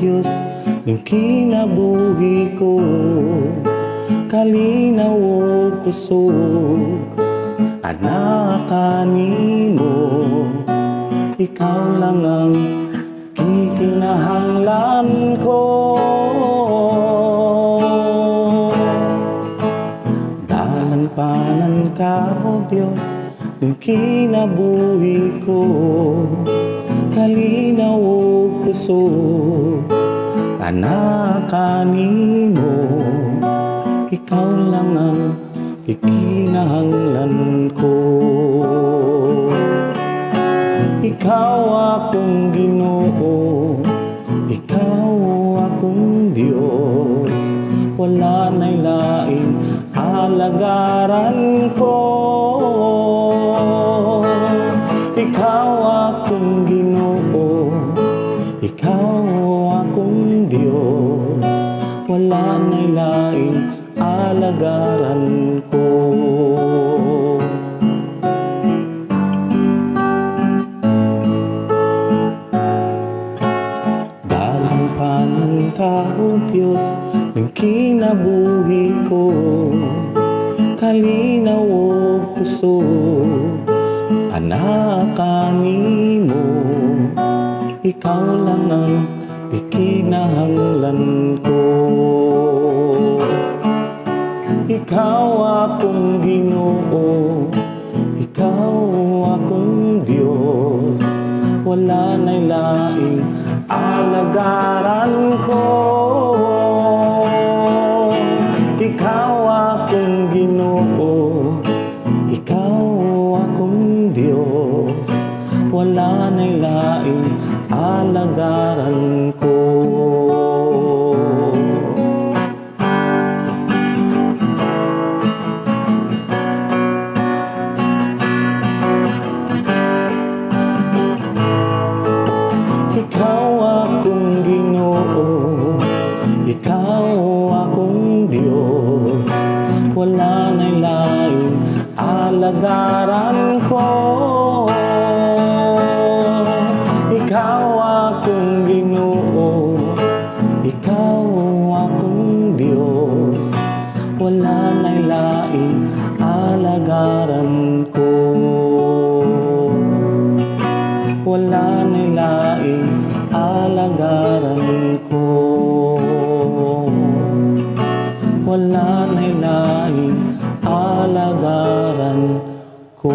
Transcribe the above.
Diyos ng kinabuhi ko, kalinaw o kusog, anak kanimo, ikaw lang ang kikinahanglan ko. Dalanpanan ka, O Diyos, ng kinabuhi ko, kalinaw o kusog, anak kanimo, ikaw lang ang ikinahanglan ko. Ikaw akong Ginoo, ikaw akong Diyos, wala na'y laing alagaran ko. Ikaw akong Ginoo, ikaw akong Diyos, wala na'y laing alagaran ko. Dalanpanan ka, O Diyos, ng kinabuhi ko, kalinaw o kusog, anak kanimo, ikaw lang ang ikinahanglan ko. Ikaw akong Ginoo, ikaw akong Diyos, wala na'y laing alagaran ko. Ikaw akong Ginoo, ikaw akong Diyos, wala na'y laing alagaran ko. Ikaw akong Ginoo, ikaw akong Diyos, wala na'y laing alagaran ko. Ikaw akong Ginoo, ikaw akong Diyos, wala na'y laing alagaran ko. Wala na'y laing alagaran ko, wala na'y laing alagaran ko.